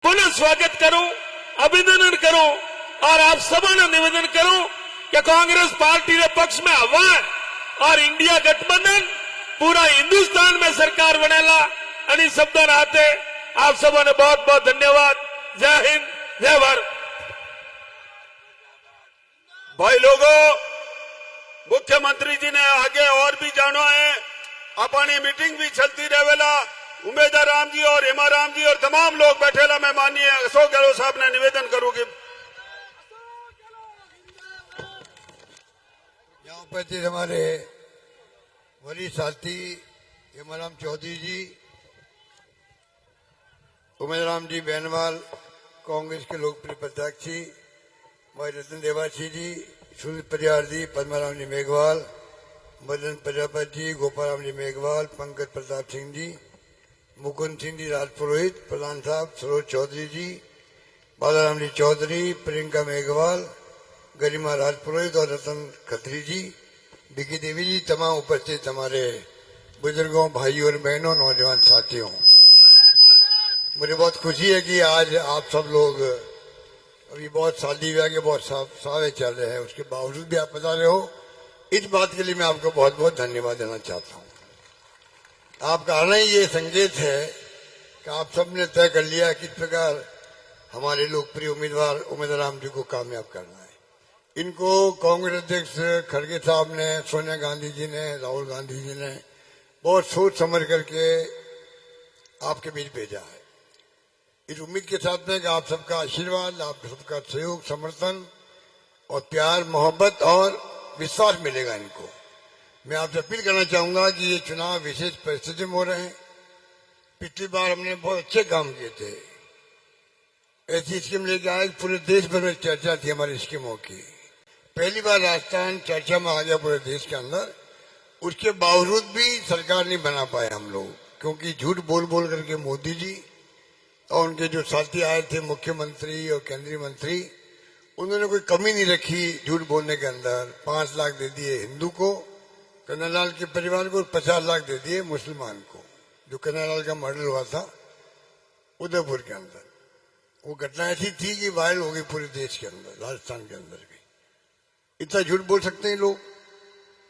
पुनः स्वागत करूं, अभिनंदन करूं और आप सबने निवेदन करूं कि कांग्रेस पार्टी के पक्ष में हवा है और इंडिया गठबंधन पूरा हिंदुस्तान में सरकार बनेला। आणि शब्द राहते आप सबने बहुत बहुत धन्यवाद। जय हिंद, जय भारत। भाई लोगों, मुख्यमंत्री जी ने आगे और भी जाना है, अपनी मीटिंग भी चलती रहेला। उमेदवार राम जी और हेमा राम जी और तमाम लोग बैठेला। मैं माननीय अशोक गहलोत साहब ने निवेदन करूंगी। यहाँ उपस्थित हमारे वरिष्ठ साथी हेमाराम चौधरी जी, उमेदराम जी बेनवाल, कांग्रेस के लोकप्रिय प्रत्याशी भाई रतन देवासी जी, सूर्य परिहार जी, पद्माराम जी मेघवाल, मदन प्रजापति जी, गोपाराम जी मेघवाल, पंकज प्रताप सिंह जी, मुकुंद सिंह जी राजपुरोहित, प्रधान साहब सरोज चौधरी जी, बालाराम जी चौधरी, प्रियंका मेघवाल, गरिमा राजपुरोहित और रतन खत्री जी, बिकी देवी जी, तमाम उपस्थित हमारे बुजुर्गों, भाइयों और बहनों, नौजवान साथियों, मुझे बहुत खुशी है कि आज आप सब लोग अभी बहुत शादी विवाह के बहुत सारे चल रहे हैं, उसके बावजूद भी आप बता रहे हो। इस बात के लिए मैं आपको बहुत बहुत धन्यवाद देना चाहता हूँ। आपका आना ही ये संकेत है कि आप सबने तय कर लिया किस प्रकार हमारे लोकप्रिय उम्मीदवार राम जी को कामयाब करना है। इनको कांग्रेस अध्यक्ष खड़गे साहब ने, सोनिया गांधी जी ने, राहुल गांधी जी ने बहुत सोच समझ करके आपके बीच भेजा है, इस उम्मीद के साथ में कि आप सबका आशीर्वाद, आप सबका सहयोग, समर्थन और प्यार, मोहब्बत और विश्वास मिलेगा इनको। मैं आपसे अपील करना चाहूंगा कि ये चुनाव विशेष परिस्थिति में हो रहे हैं। पिछली बार हमने बहुत अच्छे काम किए थे, ऐसी स्कीम लेके आए, पूरे देश भर में चर्चा थी हमारी स्कीमों की। पहली बार राजस्थान चर्चा में आ गया पूरे देश के अंदर। उसके बावजूद भी सरकार नहीं बना पाए हम लोग, क्योंकि झूठ बोल बोल करके मोदी जी और उनके जो साथी आए थे, मुख्यमंत्री और केंद्रीय मंत्री, उन्होंने कोई कमी नहीं रखी झूठ बोलने के अंदर। 5 लाख दे दिए हिंदू को, कन्हैयालाल के परिवार को, 50 लाख दे दिए मुसलमान को। जो कन्हैयालाल का मर्डर हुआ था उदयपुर के अंदर, वो घटना ऐसी थी कि वायरल हो गई पूरे देश के अंदर, राजस्थान के अंदर भी। इतना झूठ बोल सकते हैं लोग,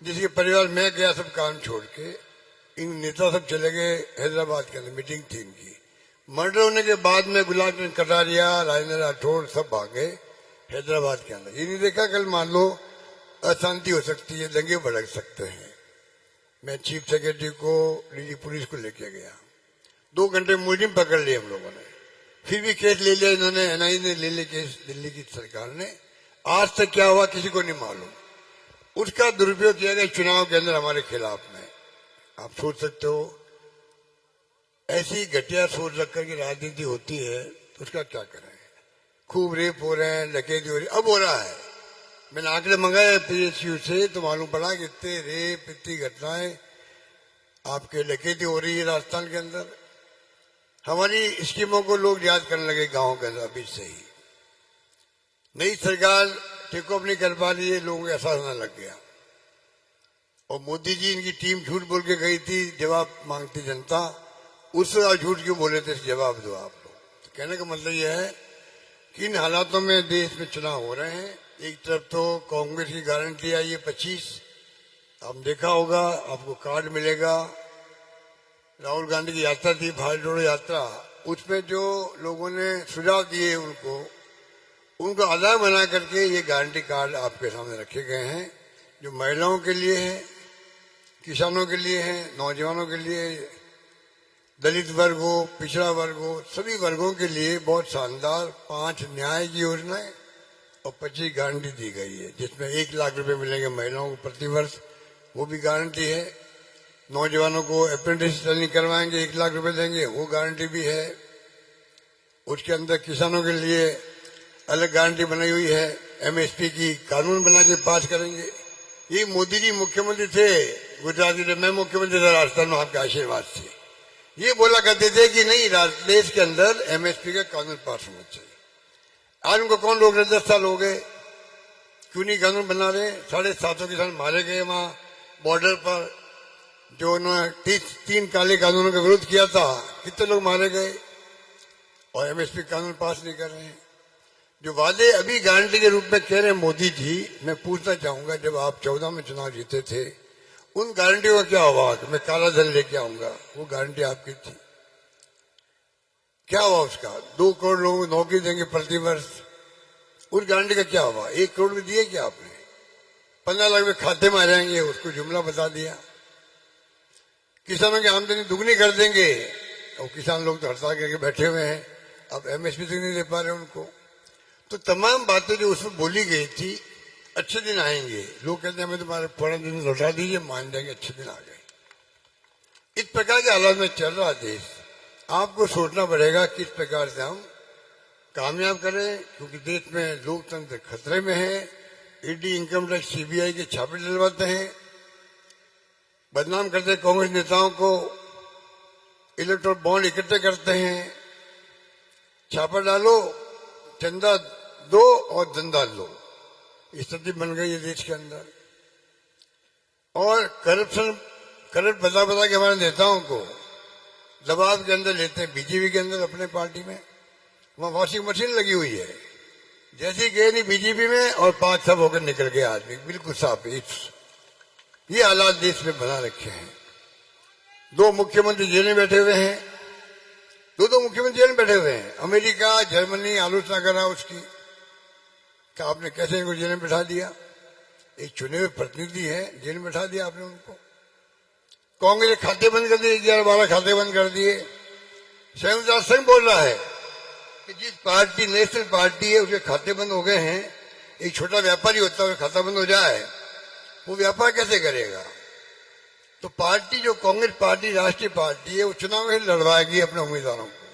जिसके परिवार में गया सब काम छोड़ के, इन नेता सब चले गए हैदराबाद के अंदर, मीटिंग थी इनकी। मर्डर होने के बाद में गुलाब चंद कटारिया, राजेंद्र राठौड़ सब भागे हैदराबाद के अंदर। ये नहीं देखा कल मान लो अशांति हो सकती है, दंगे भड़क सकते हैं। मैं चीफ सेक्रेटरी को, डीजी पुलिस को लेके गया, 2 घंटे मुलजिम पकड़ लिए हम लोगों ने, फिर भी केस ले लिया इन्होंने, एनआई ने ले लिया केस, दिल्ली की सरकार ने। आज तक क्या हुआ किसी को नहीं मालूम। उसका दुरुपयोग किया गया चुनाव के अंदर हमारे खिलाफ में। आप सोच सकते हो, ऐसी घटिया सोच रख कर की राजनीति होती है तो उसका क्या करें। खूब रेप हो रहे हैं, डकैती हो रही, अब हो रहा है। मैंने आंकड़े मंगाए पीएसयू से तो मालूम पड़ा कि इतने रेप, इतनी घटनाएं, आपके डकैती हो रही है राजस्थान के अंदर। हमारी स्कीमों को लोग याद करने लगे गांव के अंदर अभी से ही। नई सरकार टेकअप नहीं कर पा रही है, लोगों को एहसास होने लग गया। और मोदी जी, इनकी टीम झूठ बोल के गई थी, जवाब मांगती जनता, उस झूठ क्यों बोले थे, जवाब दो आप लोग। तो कहने का मतलब यह है कि इन हालातों में देश में चुनाव हो रहे हैं। एक तरफ तो कांग्रेस की गारंटी आई है 25, आपने देखा होगा, आपको कार्ड मिलेगा। राहुल गांधी की यात्रा थी, भारत जोड़ो यात्रा, उसमें जो लोगों ने सुझाव दिए उनको आधार बना करके ये गारंटी कार्ड आपके सामने रखे गए हैं, जो महिलाओं के लिए है, किसानों के लिए है, नौजवानों के लिए, दलित वर्ग हो, पिछड़ा वर्ग हो, सभी वर्गों के लिए बहुत शानदार 5 न्याय की योजनाएं और 25 गारंटी दी गई है, जिसमें 1 लाख रुपए मिलेंगे महिलाओं को प्रति वर्ष, वो भी गारंटी है। नौजवानों को अप्रेंटिस ट्रेनिंग करवाएंगे, 1 लाख रुपए देंगे, वो गारंटी भी है। उसके अंदर किसानों के लिए अलग गारंटी बनाई हुई है, एमएसपी की कानून बना के पास करेंगे। ये मोदी जी मुख्यमंत्री थे गुजरात में, मैं मुख्यमंत्री था राजस्थान में, आपके आशीर्वाद से। ये बोला करते थे कि नहीं, देश के अंदर एमएसपी का कानून पास होना चाहिए। आज उनको कौन रोक रहे, 10 साल हो गए, क्यों नहीं कानून बना रहे। 750 किसान मारे गए वहां बॉर्डर पर, जो उन्होंने 3 काले कानूनों का विरोध किया था, कितने लोग मारे गए। और एमएसपी कानून पास नहीं कर रहे हैं। जो वादे अभी गारंटी के रूप में कह रहे हैं मोदी जी, मैं पूछना चाहूंगा, जब आप 14 में चुनाव जीते थे उन गारंटियों का क्या हुआ कि मैं काला धन लेके आऊंगा? वो गारंटी आपकी थी, क्या हुआ उसका? 2 करोड़ लोगों को नौकरी देंगे प्रति वर्ष, उस गारंटी का क्या हुआ? 1 करोड़ में दिए क्या आपने? 15 लाख में खाते में आ जाएंगे, उसको जुमला बता दिया। किसानों की आमदनी दुगनी कर देंगे, और किसान लोग तो हड़ताल करके बैठे हुए हैं, अब एमएसपी तक नहीं दे पा रहे उनको। तो तमाम बातें जो उसमें बोली गई थी, अच्छे दिन आएंगे, लोग कहते हैं हमें तुम्हारे पुराने दिन लौटा दीजिए, मान जाएंगे अच्छे दिन आ गए। इस प्रकार के हालात में चल रहा देश। आपको सोचना पड़ेगा किस प्रकार से हम कामयाब करें, क्योंकि देश में लोकतंत्र खतरे में है। ईडी, इनकम टैक्स, सीबीआई के छापे डलवाते हैं, बदनाम करते हैं कांग्रेस नेताओं को, इलेक्ट्रोल बॉन्ड इकट्ठे करते हैं, छापा डालो, चंदा दो और धंधा लो। स्थिति बन गई है देश के अंदर। और करप्ट बता के हमारे नेताओं को दबाव के अंदर लेते हैं। बीजेपी के अंदर अपने पार्टी में वहां वॉशिंग मशीन लगी हुई है, जैसे गए नहीं बीजेपी में और 5 सब होकर निकल गए आदमी, बिल्कुल साफ। ये हालात देश में बना रखे हैं। 2 मुख्यमंत्री जेल में बैठे हुए हैं, दो मुख्यमंत्री जेल में बैठे हुए हैं। अमेरिका, जर्मनी आलोचना कर रहा उसकी, कि आपने कैसे इनको जेल में बैठा दिया? एक चुने हुए प्रतिनिधि है, जेल में बैठा दिया आपने उनको। कांग्रेस खाते बंद कर दिए, 11-12 खाते बंद कर दिए। संयुक्त राष्ट्र संघ बोल रहा है कि जिस पार्टी नेशनल पार्टी है उसके खाते बंद हो गए हैं, एक छोटा व्यापारी होता है खाता बंद हो जाए, वो व्यापार कैसे करेगा? तो पार्टी जो कांग्रेस पार्टी राष्ट्रीय पार्टी है, वो चुनाव में लड़वाएगी अपने उम्मीदवारों को,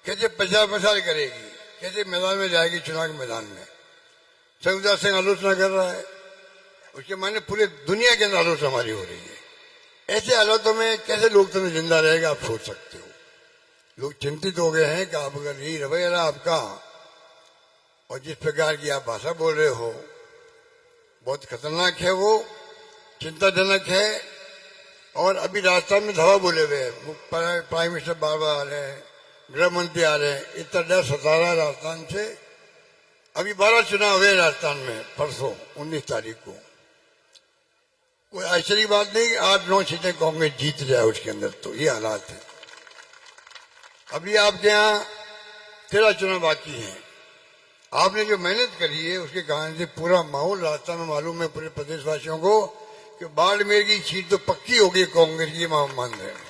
कैसे प्रचार प्रसार करेगी, कैसे मैदान में जाएगी चुनाव के मैदान में। संयुक्त राष्ट्र संघ आलोचना कर रहा है, उसके माने पूरे दुनिया के अंदर आलोचना हमारी हो रही है। ऐसे हालातों में कैसे लोकतंत्र जिंदा रहेगा, आप सोच सकते हो। लोग चिंतित हो गए हैं कि आप अगर यही रवैया रहा आपका, और जिस प्रकार की आप भाषा बोल रहे हो, बहुत खतरनाक है, वो चिंताजनक है। और अभी राजस्थान में धवा बोले हुए हैं, प्राइम मिनिस्टर बार बार आ रहे हैं, गृह मंत्री आ रहे हैं, इतना डर सता रहा है राजस्थान से। अभी 12 चुनाव हुए राजस्थान में, परसों 19 तारीख को। कोई आश्चर्य की बात नहीं कि 8-9 सीटें कांग्रेस जीत जाए उसके अंदर, तो ये हालात है। अभी आपके यहाँ 13 चुनाव बाकी हैं। आपने जो मेहनत करी है उसके कारण से पूरा माहौल राजस्थान में मालूम है पूरे प्रदेशवासियों को कि बाड़मेर की सीट तो पक्की होगी कांग्रेस की, मान रहे हैं।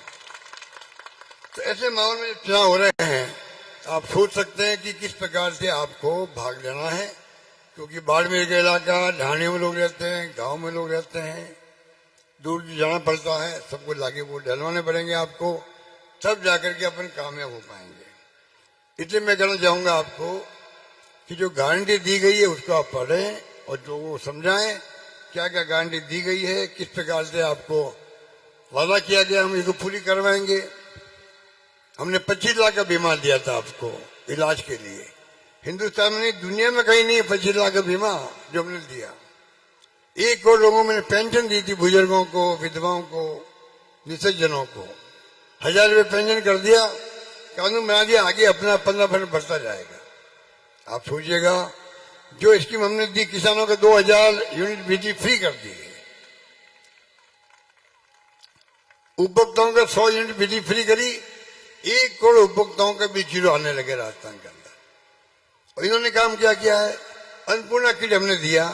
तो ऐसे माहौल में चुनाव हो रहे हैं, आप सोच सकते हैं कि किस प्रकार से आपको भाग लेना है, क्योंकि बाड़मेर का इलाका, ढाणियों में लोग रहते हैं, गांव में लोग रहते हैं, दूर जाना पड़ता है, सबको लागे वोट डलवाने पड़ेंगे आपको, तब जाकर के अपन कामयाब हो पाएंगे। इसलिए मैं कहना चाहूंगा आपको कि जो गारंटी दी गई है उसको आप पढ़ें और जो वो समझाएं क्या क्या गारंटी दी गई है, किस प्रकार से आपको वादा किया गया हम इसको पूरी करवाएंगे। हमने 25 लाख का बीमा दिया था आपको इलाज के लिए, हिंदुस्तान में दुनिया में कहीं नहीं है 25 लाख का बीमा जो हमने दिया। 1 करोड़ लोगों में पेंशन दी थी, बुजुर्गों को, विधवाओं को, निःसज्जनों को 1000 रुपये पेंशन कर दिया, कानून बना दिया, आगे अपना 15% बढ़ता जाएगा। आप सोचिएगा, जो स्कीम हमने दी किसानों के 2000 यूनिट बिजली फ्री कर दी है, उपभोक्ताओं का 100 यूनिट बिजली फ्री करी, 1 करोड़ उपभोक्ताओं का बिल जीरो आने लगे राजस्थान के अंदर। और इन्होंने काम क्या किया है, अन्नपूर्णा किट हमने दिया,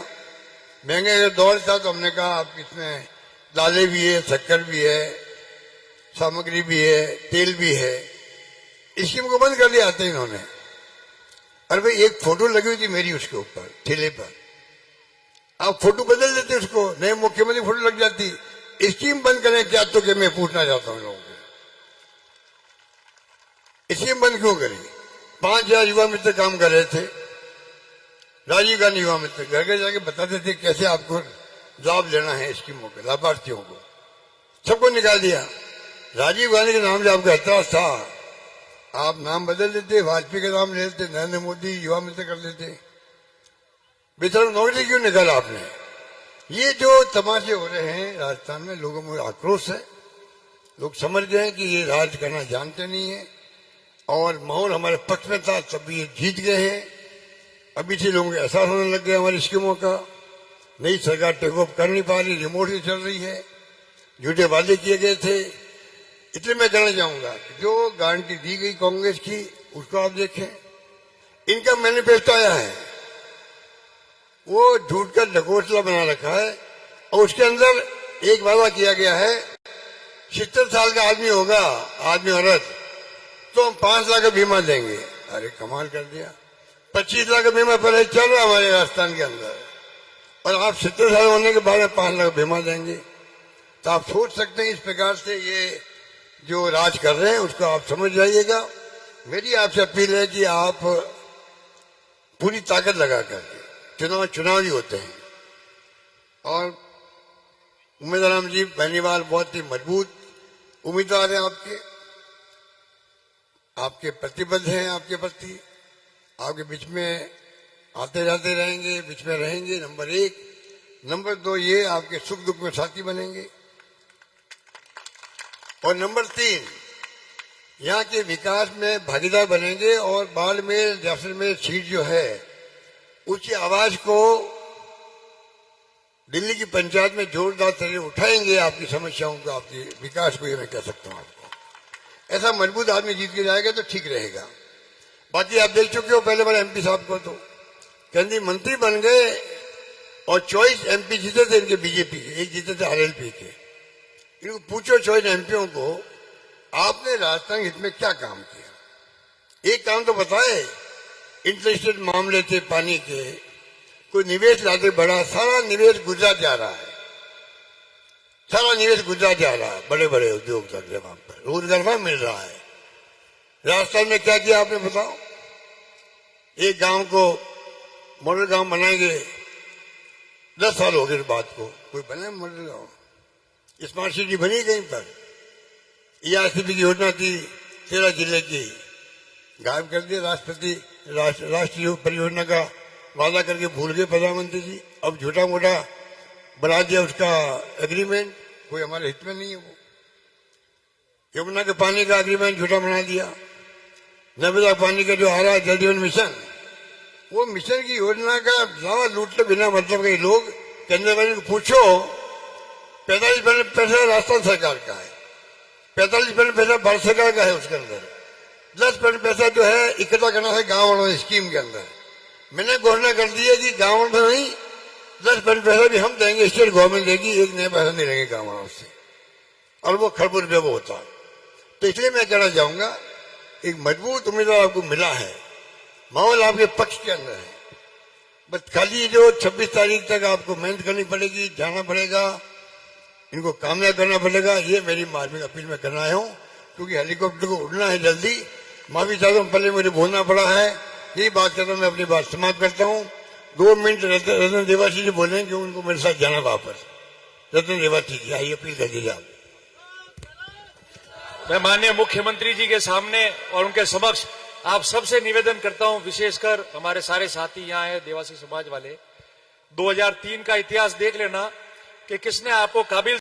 महंगे का दौर था तो हमने कहा आप इसमें दालें भी है, शक्कर भी है, सामग्री भी है, तेल भी है, स्कीम को बंद कर दिया था इन्होंने। अरे भाई, एक फोटो लगी हुई थी मेरी उसके ऊपर ठेले पर, आप फोटो बदल देते उसको, नए मुख्यमंत्री फोटो लग जाती। स्कीम बंद करें क्या, तो क्या मैं पूछना चाहता हूं लोगों को, स्कीम बंद क्यों करी? 5000 युवा मित्र काम कर रहे थे, राजीव गांधी युवा मित्र घर घर जाके बताते थे कैसे आपको लाभ लेना है स्कीमों के, लाभार्थियों को, सबको निकाल दिया। राजीव गांधी के नाम से आपका ऐतराज था, आप नाम बदल देते, वाजपेयी का नाम ले लेते, नरेंद्र मोदी युवा मित्र कर देते, बेचारों नौकरी क्यों निकाला आपने? ये जो तमाशे हो रहे हैं राजस्थान में, लोगों में आक्रोश है, लोग समझ गए हैं कि ये राज करना जानते नहीं है। और माहौल हमारे पक्ष में था, तब भी ये जीत गए हैं। अभी से लोगों को एहसास होने लग गया हमारी स्कीमों का। नई सरकार टेक ऑफ कर नहीं पा रही, रिमोट से चल रही है, झूठे वादे किए गए थे। इसलिए मैं कहना चाहूंगा कि जो गारंटी दी गई कांग्रेस की उसको आप देखें। इनका मैनिफेस्टो आया है, वो झूठ का ढकोसला बना रखा है और उसके अंदर एक वादा किया गया है 70 साल का आदमी होगा, आदमी औरत, तो हम 5 लाख का बीमा देंगे। अरे कमाल कर दिया, 25 लाख का बीमा पहले चल रहा है हमारे राजस्थान के अंदर, और आप 70 साल होने के बाद 5 लाख का बीमा देंगे। तो आप सोच सकते हैं इस प्रकार से ये जो राज कर रहे हैं उसको आप समझ जाइएगा। मेरी आपसे अपील है कि आप पूरी ताकत लगा करके चुनाव ही होते हैं, और उम्मीदवार जी बेनीवाल बहुत ही मजबूत उम्मीदवार हैं, आपके प्रतिबद्ध हैं, आपके प्रति, आपके बीच में आते जाते रहेंगे, बीच में रहेंगे, नंबर 1। नंबर 2, ये आपके सुख दुख में साथी बनेंगे, और नंबर 3, यहाँ के विकास में भागीदार बनेंगे, और बाड़मेर जैसलमेर सीट जो है उसकी आवाज को दिल्ली की पंचायत में जोरदार तरीके उठाएंगे, आपकी समस्याओं को, आपके विकास को, ये मैं कह सकता हूँ आपको। ऐसा मजबूत आदमी जीत के जाएगा तो ठीक रहेगा। बाकी आप देख चुके हो पहले वाले एमपी साहब को, तो केंद्रीय मंत्री बन गए और 24 एमपी जीते थे इनके बीजेपी के, एक जीते थे आरएलपी के। इनको पूछो 24 एमपीओं को, आपने राजस्थान हित में क्या काम किया? एक काम तो बताए। इंटरेस्टेड मामले थे पानी के, कोई निवेश लाते बड़ा, सारा निवेश गुजरात जा रहा है, सारा निवेश गुजरात जा रहा है, बड़े बड़े उद्योग लग रहे वहां पर, रोजगार वहां मिल रहा है। राजस्थान में क्या किया आपने बताओ? एक गांव को मॉडल गांव बनाएंगे, 10 साल हो गए इस बात को, कोई बना मॉडल गांव? स्मार्ट सिटी बनी कहीं पर? ईआरसीपी की योजना थी 13 जिले की, गायब कर दिया राष्ट्रपति, राष्ट्रीय परियोजना का वादा करके भूल गए प्रधानमंत्री जी। अब झूठा मोटा बना दिया उसका एग्रीमेंट, कोई हमारे हित में नहीं है। वो यमुना के पानी का एग्रीमेंट झूठा बना दिया। नर्मदा पानी का जो आ रहा है जल जीवन मिशन, वो मिशन की योजना का दावा लूटते बिना मतलब के लोग। केंद्र वाले को पूछो, 45% पैसा राजस्थान सरकार का है, 45% पैसा भारत सरकार का है, उसके अंदर 10% पैसा जो है इकट्ठा करना है गांव वालों स्कीम के अंदर। मैंने घोषणा कर दी है कि गांव में नहीं, 10% पैसा भी हम देंगे, स्टेट गवर्नमेंट देगी, एक नया पैसा नहीं लेंगे गांव वालों से, और वो खरबूर पे वो होता। तो इसलिए मैं कहना चाहूंगा, एक मजबूत उम्मीदवार आपको मिला है, माहौल आपके पक्ष के अंदर है। बस खाली जो 26 तारीख तक आपको मेहनत करनी पड़ेगी, जाना पड़ेगा, इनको कामयाब करना पड़ेगा। ये मेरी मार्मिक अपील में करना आया हूँ, क्योंकि हेलीकॉप्टर को उड़ना है जल्दी। माफी चाहता हूँ, पहले मुझे बोलना पड़ा है। यही बात करता हूँ, मैं अपनी बात समाप्त करता हूँ। 2 मिनट रतन देवासी जी बोलेंगे कि उनको मेरे साथ जाना वापस। रतन देवासी जी, आइए, अपील कर दीजिए आप। मैं माननीय मुख्यमंत्री जी के सामने और उनके समक्ष आप सबसे निवेदन करता हूं, विशेषकर हमारे सारे साथी यहाँ हैं देवासी समाज वाले, 2003 का इतिहास देख लेना कि किसने आपको काबिल